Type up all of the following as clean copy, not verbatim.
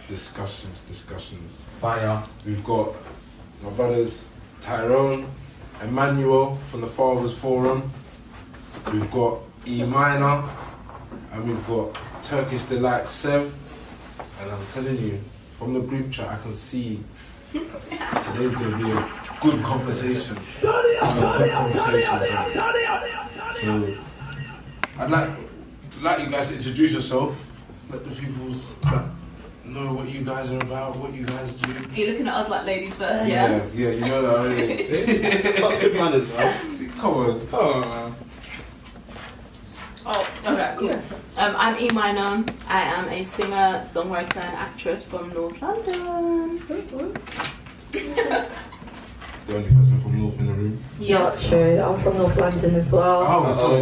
discussions. Fire. We've got my brothers Tyrone, Emanuel from the Fathers Forum. We've got E Minor, and we've got Turkishdelightsev. And I'm telling you, from the group chat, I can see today's going to be a good conversation. So I'd like you guys to introduce yourself. Let the people know what you guys are about, what you guys do. Are you looking at us like ladies first, Yeah, you know that already. Such good manners, man. Come on. Oh, Oh, okay, cool. I'm E Minor. I am a singer, songwriter, and actress from North London. The only person from North in the room. Not true. I'm from North London as well. Oh, sorry.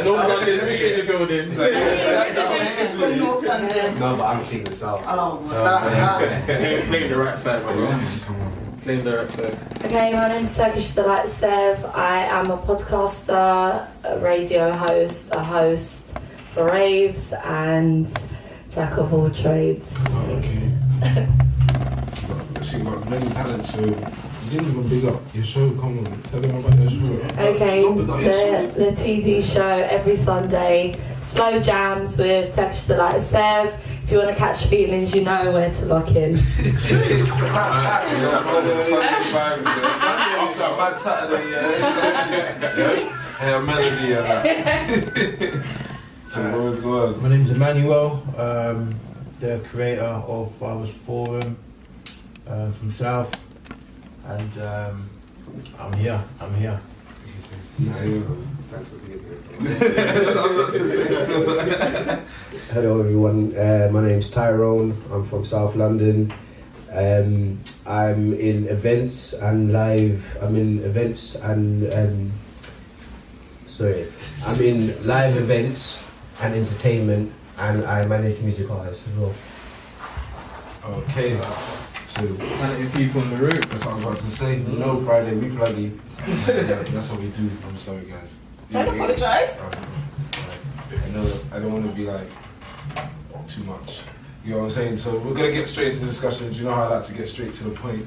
North London speaking in the building. From North London. No, but I'm King of the South. Oh, Claim the right side, man. Come on. Claim the right side. Okay, my name's Turkishdelightsev. I am a podcaster, a radio host, a host for raves, and jack of all trades. Oh, okay. She got many talents, so you didn't even big up your show. Come on, tell them about your show. Okay, Don't big up your show. the TD show every Sunday. Slow jams with Turkishdelightsev. If you want to catch feelings, you know where to lock in. After a bad Saturday, hey, a melody and that. So what's going on? My name's Emanuel, the creator of Fathers Forum from South, and I'm here. Hello everyone, my name's Tyrone, I'm from South London. I'm in events and live, I'm in live events and entertainment, and I manage music artists as well. Okay, so Talented people in the room. that's what I was about to say. You know, Friday we bloody. That's what we do. I'm sorry, guys. don't apologise. I don't want to be like too much. You know what I'm saying? So we're gonna get straight into the discussions. You know how I like to get straight to the point.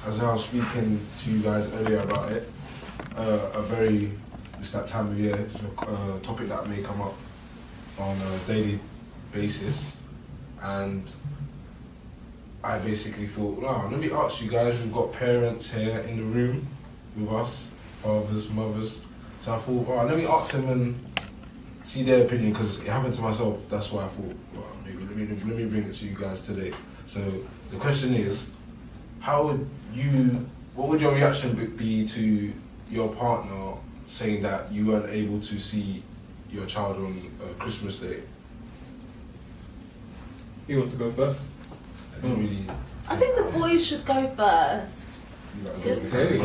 As I was speaking to you guys earlier about it, it's that time of year. It's a topic that may come up on a daily basis, and I basically thought, no, let me ask you guys. We've got parents here in the room with us, fathers, mothers. So I thought, let me ask them and see their opinion, because it happened to myself. That's why I thought, maybe let me bring it to you guys today. So the question is, what would your reaction be to your partner saying that you weren't able to see your child on Christmas Day? You want to go first? I don't really. I think the boys should go first. Okay,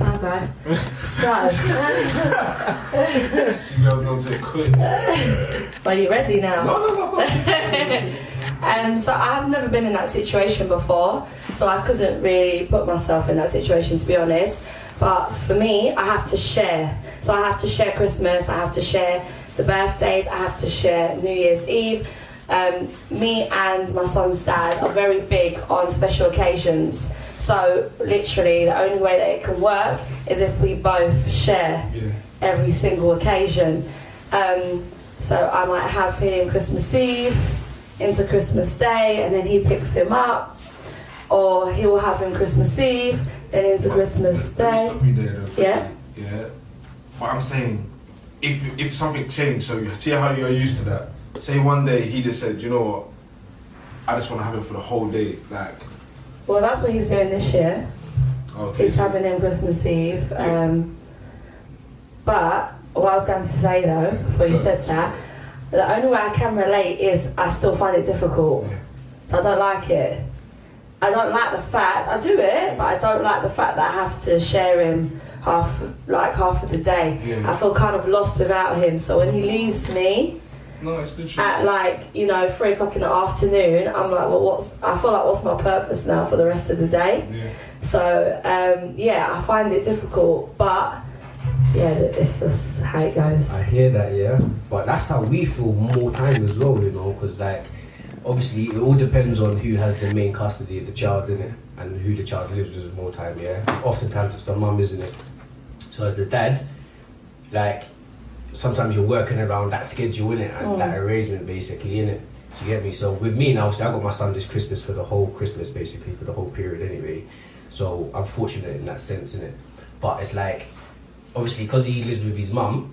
I'll go. So, She don't take quick. are you ready now? No. So I've never been in that situation before, so I couldn't really put myself in that situation, to be honest. But for me, I have to share. So I have to share Christmas, I have to share the birthdays, I have to share New Year's Eve. Me and my son's dad are very big on special occasions. So literally the only way that it can work is if we both share every single occasion. So I might have him Christmas Eve into Christmas Day, and then he picks him up, or he will have him Christmas Eve, then into Christmas Day. Stop you there, though. Yeah. Yeah. But I'm saying, if something changed, so you see how you're used to that. Say one day he just said, you know what, I just want to have it for the whole day, like. Well, that's what he's doing this year. Okay. He's having him Christmas Eve. But what I was going to say though, before you said that, the only way I can relate is I still find it difficult. Yeah. So I don't like it. I don't like the fact, I do it, but I don't like the fact that I have to share him half of the day. Yeah. I feel kind of lost without him. So when he leaves me No, it's the truth. at 3 o'clock in the afternoon, I'm like, well, what's my purpose now for the rest of the day? Yeah. So I find it difficult, but yeah, it's just how it goes. I hear that, yeah, but that's how we feel more time as well, you know, because like obviously it all depends on who has the main custody of the child, innit, and who the child lives with more time, yeah. Oftentimes it's the mum, isn't it? So as the dad, like sometimes you're working around that schedule, innit, and that arrangement basically, innit. Do you get me? So with me now, I got my son this Christmas for the whole Christmas, basically for the whole period anyway. So I'm fortunate in that sense, innit. But it's like, obviously, because he lives with his mum,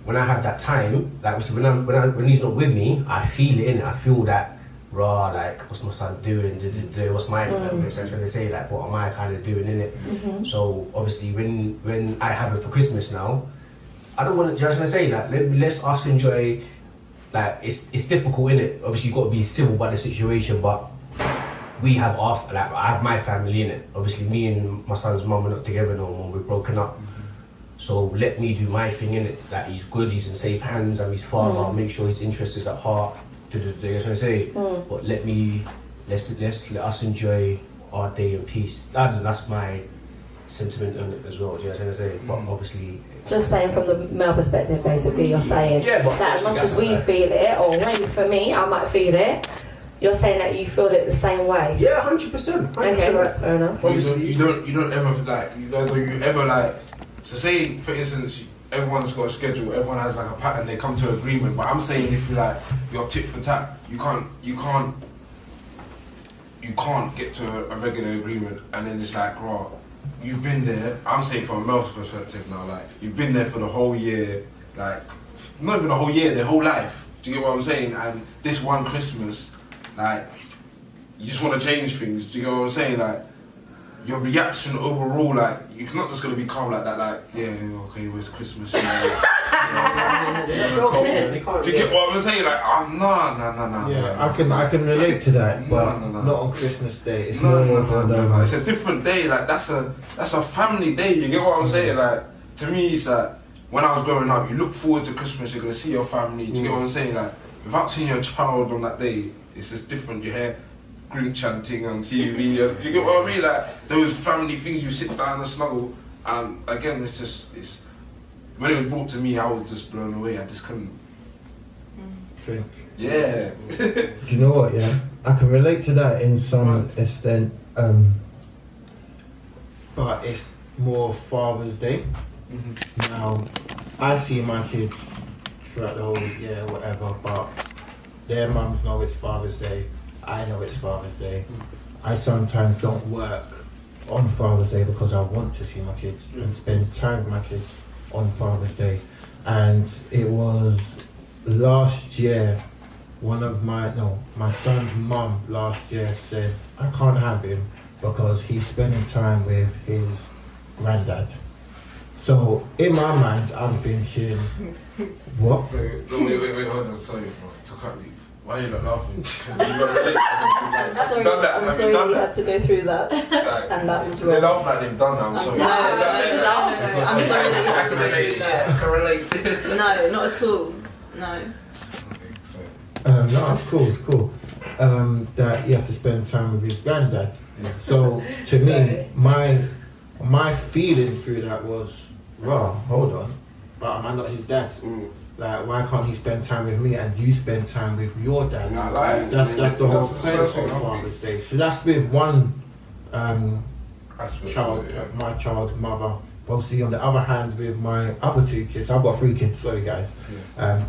when I have that time, like when he's not with me, I feel it, innit. I feel that raw, like what's my son doing? What's my so I'm trying to say, like what am I kind of doing, innit? So obviously, when I have it for Christmas now, I don't want to. Just gonna say, like let's us enjoy. Like it's difficult, innit? Obviously, you've got to be civil by the situation, but we have I have my family in it. Obviously, me and my son's mum are not together no more. We're broken up. So let me do my thing in it. Like he's good, he's in safe hands. I'm his father. I'll make sure his interest is at heart. That's what I say. But let's let us enjoy our day in peace. That's my sentiment on it as well. Do you know what I'm saying? But obviously. Just saying from the male perspective, basically, you're saying that as much as we feel it, or maybe for me, I might feel it. You're saying that you feel it the same way. Yeah, 100%. Okay, that's fair enough. You don't ever like you guys, or you ever like. So say for instance, everyone's got a schedule, everyone has like a pattern, they come to an agreement. But I'm saying if you like you're tit for tat, you can't get to a regular agreement, and then it's like, raw. You've been there. I'm saying from a male's perspective now, like you've been there for the whole year, like not even the whole year, their whole life. Do you get what I'm saying? And this one Christmas, like you just want to change things. Do you get what I'm saying? Like your reaction overall, like you're not just gonna be calm like that. Like yeah, okay, where's Christmas? Do you get what I'm saying? Like no. Yeah, I can relate to that, but not on Christmas Day. It's no. It's a different day. Like that's a family day. You get what I'm saying? Like to me, it's like when I was growing up, you look forward to Christmas. You're gonna see your family. Do you get what I'm saying? Like without seeing your child on that day, it's just different. You hear Grinch chanting on TV. Do you get what I mean? Like those family things, you sit down and snuggle. And again, it's when it was brought to me, I was just blown away. I just couldn't think. Yeah. Do you know what? Yeah, I can relate to that in some extent, but it's more Father's Day. Now, I see my kids throughout the whole year, whatever, but their mums know it's Father's Day. I know it's Father's Day. I sometimes don't work on Father's Day because I want to see my kids and spend time with my kids on Father's Day. And it was last year, my son's mum last year said, I can't have him because he's spending time with his granddad. So in my mind, I'm thinking, what? So, wait, hold on, sorry, bro. So cut me. Why are you not laughing? You got relate. I'm sorry you had to go through that. Like, and that was wrong. They laugh like they've done that, I'm sorry. No, I'm sorry that you had to go through that. I can relate. No, not at all. No. Okay, so. No, it's cool. That he has to spend time with his granddad. Yeah. So to me, my feeling through that was, raw, hold on, but am I not his dad? Like, why can't he spend time with me and you spend time with your dad? That's the whole point of Father's Day. So that's with one child, my child's mother. Obviously, on the other hand, with my other two kids, I've got 3 kids. Sorry, guys,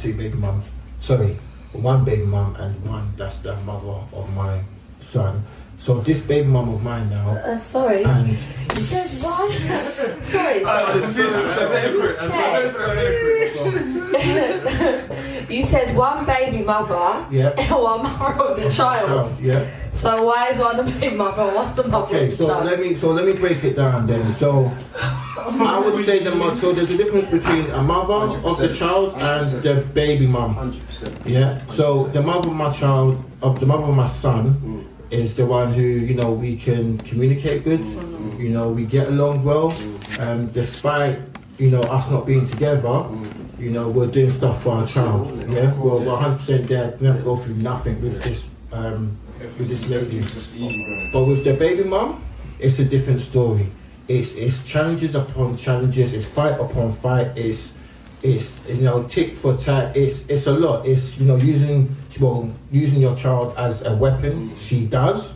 2 baby mums. Sorry, 1 baby mum and 1 that's the mother of my son. So this baby mum of mine now. Sorry. And you said what? Sorry. You said 1 baby mother and 1 mother of the child. Yeah. So why is 1 the baby mother and 1's the mother of the child? So let me break it down then. So I would say so there's a difference between a mother of the child and the baby mum. 100%. Yeah. So the mother of my son is the one who, we can communicate good, we get along well, despite, us not being together, we're doing stuff for our child, yeah? We're 100% there, we have to go through nothing with this lady. But with the baby mum, it's a different story. it's challenges upon challenges, it's fight upon fight, it's tick for tack, it's a lot. It's using your child as a weapon. She does.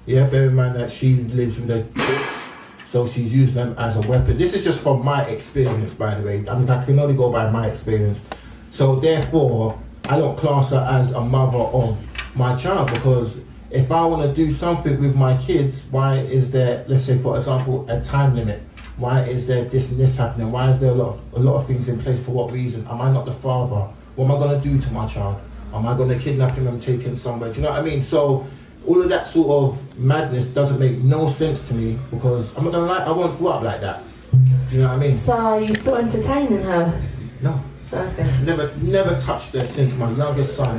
Yeah, bear in mind that she lives with her kids, so she's using them as a weapon. This is just from my experience, by the way. I mean, I can only go by my experience. So therefore, I don't class her as a mother of my child, because if I want to do something with my kids, why is there, let's say for example, a time limit? Why is there this and this happening? Why is there a lot of things in place? For what reason? Am I not the father? What am I going to do to my child? Am I going to kidnap him and take him somewhere? Do you know what I mean? So all of that sort of madness doesn't make no sense to me, because I'm not going to lie, I won't grow up like that. Do you know what I mean? So are you still entertaining her? No. Okay. Never touched her since my youngest son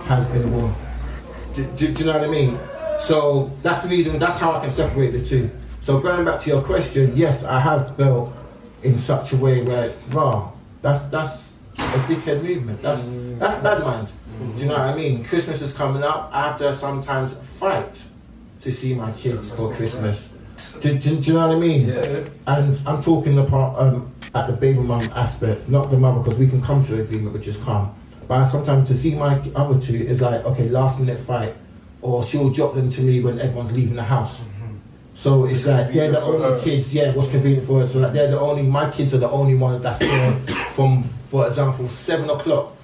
has been born. Do you know what I mean? So that's the reason, that's how I can separate the two. So going back to your question, yes, I have felt in such a way where, that's a dickhead movement. That's bad mind. Do you know what I mean? Christmas is coming up. I have to sometimes fight to see my kids for Christmas. Do you know what I mean? Yeah. And I'm talking about at the baby mum aspect, not the mother, because we can come to an agreement, which is calm. But sometimes to see my other two is like, okay, last minute fight, or she'll drop them to me when everyone's leaving the house. So it's like they're the only kids, what's convenient for her. So like my kids are the only ones that's there from, for example, 7 o'clock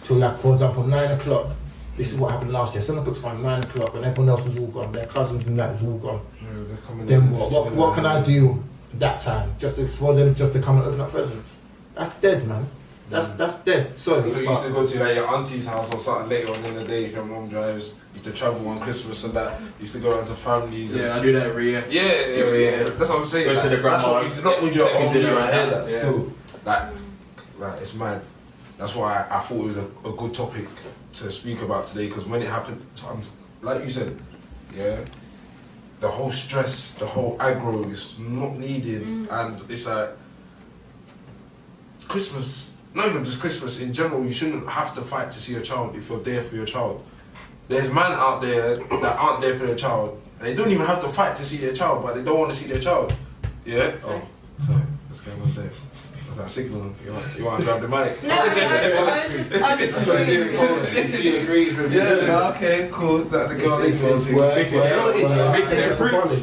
to like, for example, 9 o'clock. This is what happened last year. 7 o'clock's fine, 9 o'clock, and everyone else was all gone. Their cousins and that is all gone. Then what can I do that time? For them just to come and open up presents? That's dead, man. That's dead. Sorry. So you used to go to like your auntie's house or something later on in the day if your mum drives. You used to travel on Christmas and that. You used to go around to families. Yeah, I do that every year. Yeah. That's what I'm saying. Go to the grandma's. It's not with your own dinner I hear right that now. still. Like it's mad. That's why I thought it was a good topic to speak about today, because when it happened, like you said, the whole stress, the whole aggro is not needed, and it's like Christmas. Not even just Christmas, in general, you shouldn't have to fight to see your child if you're there for your child. There's men out there that aren't there for their child, and they don't even have to fight to see their child, but they don't want to see their child. Yeah? Sorry, what's going on there? That's that signal. You want to grab the mic? No, I just agreeing. She agrees with you. Yeah, okay, cool. That the girl thinks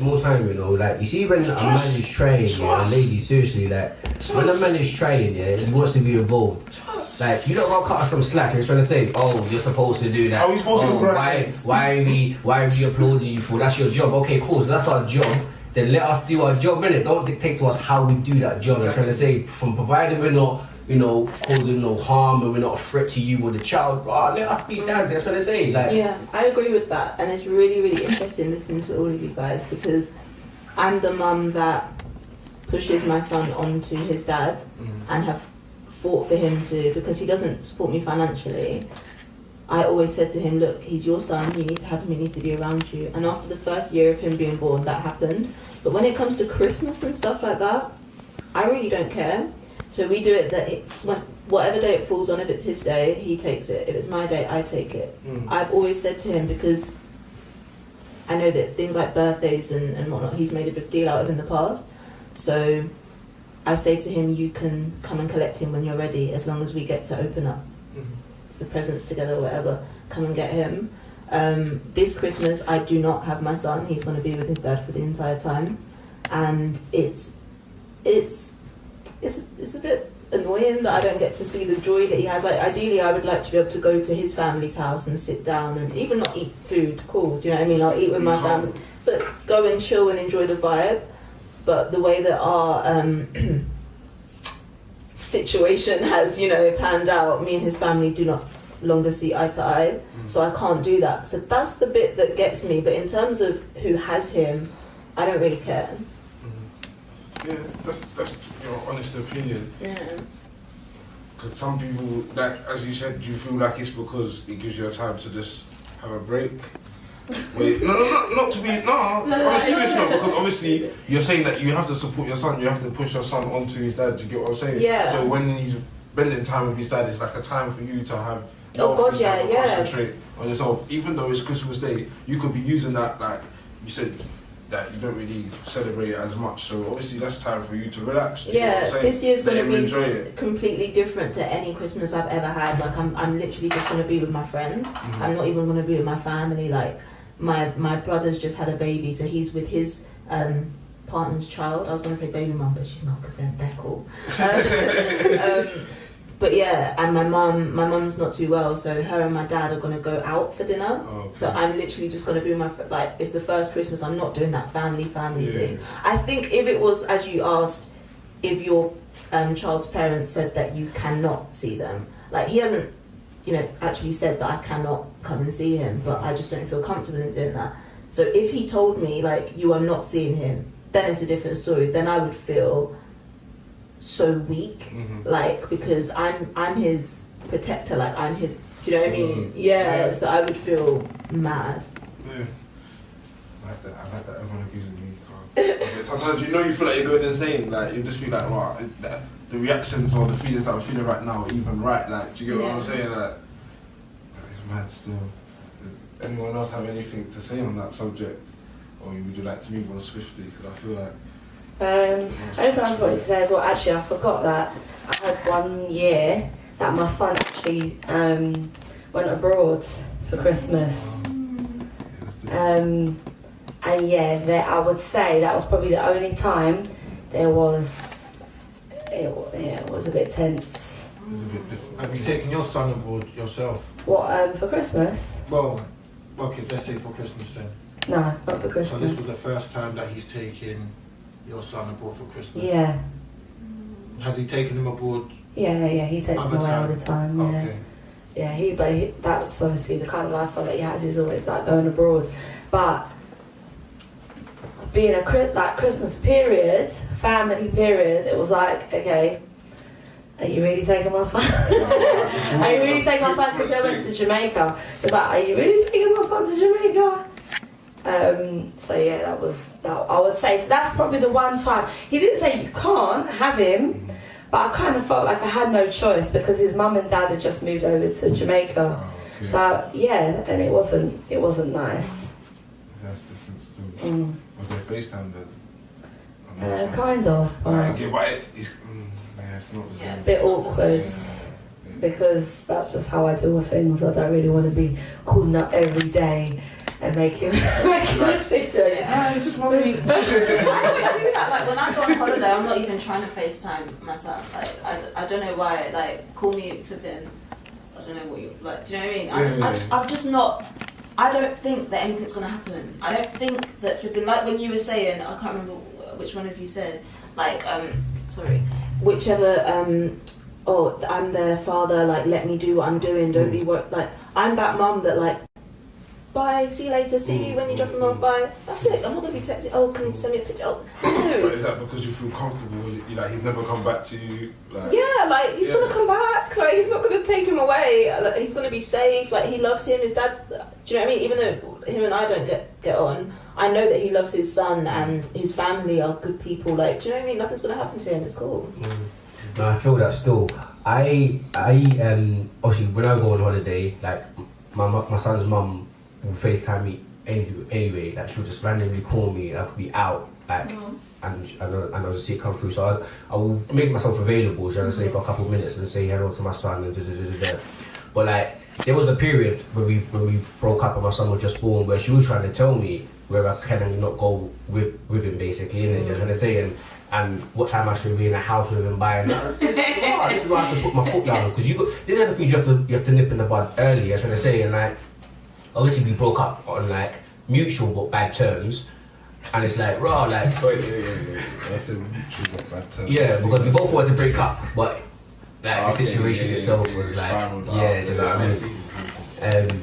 more time, like you see when a man is trying, a lady, seriously, like when a man is trying, he wants to be involved. Like you don't want to cut us some slack. You're trying to say, oh, you're supposed to do that. Are we supposed to? Why are we applauding you for? That's your job. Okay, cool. So that's our job. Then let us do our job, innit? Don't dictate to us how we do that job. I'm trying to say, from providing we're not, causing no harm and we're not a threat to you or the child, let us be dads. That's what I say. Like, yeah, I agree with that, and it's really, really interesting listening to all of you guys, because I'm the mum that pushes my son onto his dad and have fought for him to, because he doesn't support me financially. I always said to him, look, he's your son, you need to have him, he needs to be around you. And after the first year of him being born, that happened. But when it comes to Christmas and stuff like that, I really don't care. So we do it whatever day it falls on, if it's his day, he takes it. If it's my day, I take it. I've always said to him, because I know that things like birthdays and whatnot, he's made a big deal out of in the past. So I say to him, you can come and collect him when you're ready, as long as we get to open up the presents together or whatever. Come and get him. This Christmas I do not have my son. He's going to be with his dad for the entire time, and it's a bit annoying that I don't get to see the joy that he has. Like ideally I would like to be able to go to his family's house and sit down and even not eat food, cool, do you know what I mean? I'll eat with my family, but go and chill and enjoy the vibe. But the way that our situation has, panned out, me and his family do not longer see eye to eye, so I can't do that. So that's the bit that gets me. But in terms of who has him, I don't really care. Yeah, that's your honest opinion. Yeah. Because some people, like as you said, you feel like it's because it gives you a time to just have a break. Wait, not to be on a serious note, because obviously you're saying that you have to support your son, you have to push your son onto his dad. Do you get what I'm saying? Yeah. So when he's spending time with his dad, it's like a time for you to have. Concentrate on yourself. Even though it's Christmas Day, you could be using that, like you said, that you don't really celebrate it as much. So obviously that's time for you to relax. You know what Yeah, I'm saying? this year's Let going him to enjoy be it. completely different to any Christmas I've ever had. Like I'm literally just going to be with my friends. I'm not even going to be with my family. Like my brother's just had a baby, so he's with his partner's child. I was going to say baby mum, but she's not because they're cool. But yeah, and my mum's not too well, so her and my dad are going to go out for dinner. Oh, okay. So I'm literally just going to be with like, it's the first Christmas, I'm not doing that family Yeah. thing. I think if it was, as you asked, if your child's parents said that you cannot see them, like he hasn't, actually said that I cannot come and see him, but I just don't feel comfortable in doing that. So if he told me, like, you are not seeing him, then it's a different story. Then I would feel so weak, like, because I'm his protector, like I'm his, do you know what I mean? Yeah, so I would feel mad. Yeah. I like that everyone agrees with me. Sometimes you feel like you're going insane, like you just feel like, wow, the reactions or the feelings that I'm feeling right now are even right, like, do you get what I'm saying? Like, it's mad still. Does anyone else have anything to say on that subject? Or would you like to move on swiftly? Because I feel like... Everything I was wanting to say as well, actually I forgot that I had 1 year that my son actually went abroad for Christmas. And yeah, I would say that was probably the only time it was a bit tense. It was a bit different. Have you taken your son abroad yourself? What, for Christmas? Well, okay, let's say for Christmas then. No, not for So Christmas. this was the first time that he's taken your son abroad for Christmas? Yeah. Has he taken him abroad? Yeah, he takes Other them away all time? the time, yeah. Okay. Yeah, that's obviously the kind of lifestyle that he has, is always like going abroad. But being a Christmas period, family period, it was like, okay, are you really taking my son? Are you really taking my son? Because they went to Jamaica. It's like, are you really taking my son to Jamaica? So yeah, that was that. I would say so. That's probably the one time he didn't say you can't have him, but I kind of felt like I had no choice because his mum and dad had just moved over to Jamaica. Oh, okay. So yeah, and it wasn't nice. That's different still. Was there FaceTime then? Kind of. Okay, but it's not the same. A bit awkward because that's just how I deal with things. I don't really want to be calling up every day and making a situation. It's just one week. I don't do that. Like when I go on holiday, I'm not even trying to FaceTime myself. Like I don't know why. Like call me flipping. I don't know what you like. Do you know what I mean? I'm just not. I don't think that anything's gonna happen. I don't think that flipping. Like when you were saying, I can't remember which one of you said. Like whichever. Oh, I'm their father. Like let me do what I'm doing. Don't be worried. Like I'm that mum that like. Bye, see you later, see you when you drop him off, bye. That's it, I'm not going to be texting, oh, can you send me a picture? Oh, But no. is that because you feel comfortable with it? Like he's never come back to you? Like, Yeah, like, he's going to come back, like, he's not going to take him away, like, he's going to be safe, like, he loves him, his dad, do you know what I mean? Even though him and I don't get on, I know that he loves his son and his family are good people, like, do you know what I mean? Nothing's going to happen to him, it's cool. No, I feel that still. I obviously when I go on holiday, like my son's mum will FaceTime me anyway. Like she'll just randomly call me and I could be out, like, and I'll just see it come through. So I will make myself available, shall I say, for a couple of minutes and say hello to my son and da. But like there was a period when we broke up and my son was just born where she was trying to tell me where I can and not go with him basically, innit? Just trying to say and what time I should be in the house with him by. This is where I have to put my foot down because these are the things you have to nip in the bud early. I'm trying to say, and like obviously we broke up on like mutual but bad terms, and it's like raw like. Wait. That's a mutual but bad terms. Yeah, because we both wanted to break up, but like the situation yeah, itself was like spiraled out. yeah, do you know what I mean?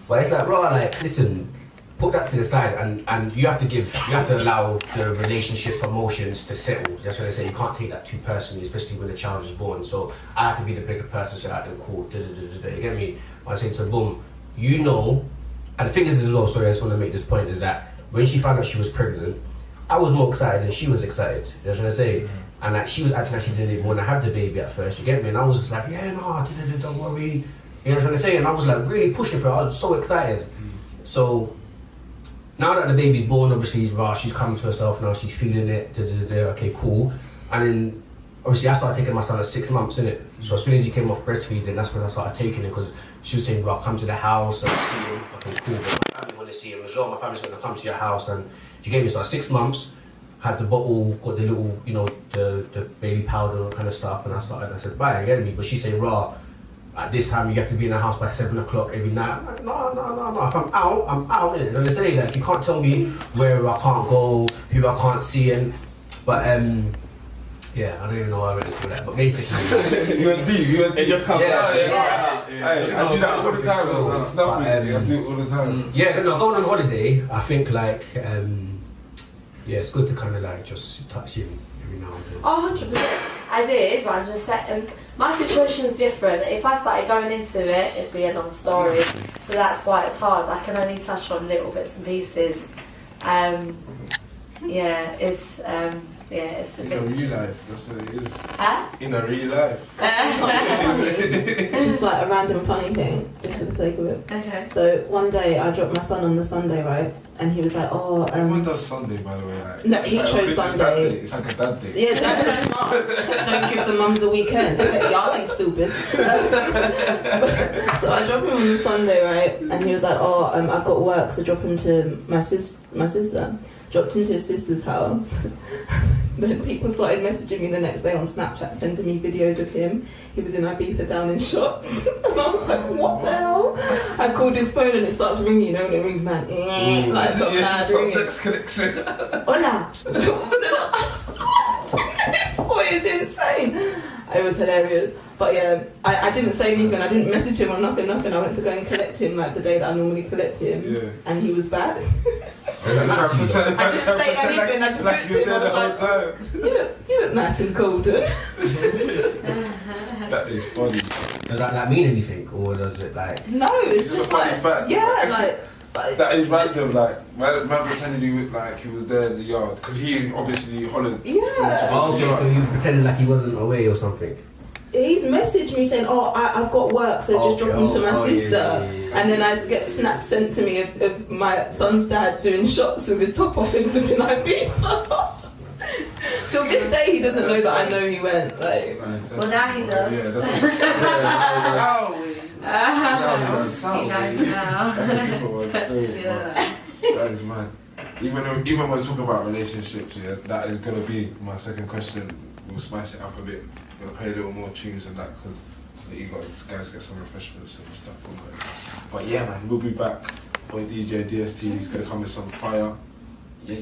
But it's like raw like listen. Put that to the side and you have to allow the relationship emotions to settle. That's what I say, you can't take that too personally, especially when the child is born. So I have to be the bigger person, so I can call, you get me? I say to boom, you know, and the thing is as well, sorry, I just want to make this point, is that when she found out she was pregnant, I was more excited than she was excited. That's what I say. And like she was acting like she didn't even want to have the baby at first, you get me? And I was just like, yeah, no, don't worry. You know what I'm saying? And I was like really pushing for her, I was so excited. So now that the baby's born, obviously, she's come to herself now, she's feeling it, okay, cool. And then, obviously, I started taking my son at 6 months, innit? So as soon as he came off breastfeeding, that's when I started taking it, because she was saying, come to the house and see him, okay, cool. But my family want to see him as well, my family's going to come to your house, and she gave me, so 6 months, had the bottle, got the little, the baby powder kind of stuff, and I said, bye, get me. But she's saying, at this time you have to be in the house by 7 o'clock every night. I'm like, no. If I'm out, I'm out. And they say that you can't tell me where I can't go, who I can't see, but yeah, I don't even know why I went into that. But basically, you went deep. It just comes out. I do that all the time. Bro. It's nothing. I do it all the time. Yeah, going on holiday, I think like it's good to kind of like just touch him every now and then. Oh, 100%. As it is, but I'm just saying, my situation is different. If I started going into it, it'd be a long story. So that's why it's hard. I can only touch on little bits and pieces. It's a bit. In a real life, that's what it is. Huh? In a real life. Just like a random funny thing, just for the sake of it. Okay. So one day I dropped my son on the Sunday, right? And he was like, Everyone does Sunday, by the way. Like, no, he chose Sunday. It's like a dad day. Yeah, dads are smart. Don't give the mums the weekend. Y'all ain't stupid. So I dropped him on the Sunday, right? And he was like, I've got work, so drop him to my sister. Dropped him to his sister's house. Then people started messaging me the next day on Snapchat, sending me videos of him. He was in Ibiza down in shots. And I was like, what the hell? I called his phone and it starts ringing, when it rings, man. Like some mad ringing. Next connection. Hola. This boy is in Spain. It was hilarious. But yeah, I didn't say anything. I didn't message him or nothing. I went to go and collect him like the day that I normally collect him. Yeah. And he was back. I didn't say anything. I just looked at him. I was like, you look nice and golden. That is funny. Does that mean anything, or does it like? No, it's It's just a funny like fact. that is random. Like, man pretending like he was there in the yard because he obviously hollered. Yeah. Oh, okay, so he was pretending like he wasn't away or something. He's messaged me saying, I've got work, so just drop him to my sister. Yeah. And then I get snaps sent to me of my son's dad doing shots with his top off in flipping Ibiza. Till this day, he doesn't know that I know he went. Like, Well, now he does. Yeah, that's what He knows now. That is mad. Even when we're talking about relationships, that is gonna be my second question. We'll spice it up a bit. We're gonna play a little more tunes and that because you guys get some refreshments and stuff from it. But yeah, man, we'll be back. Boy DJ DST is gonna come with some fire. Yeah.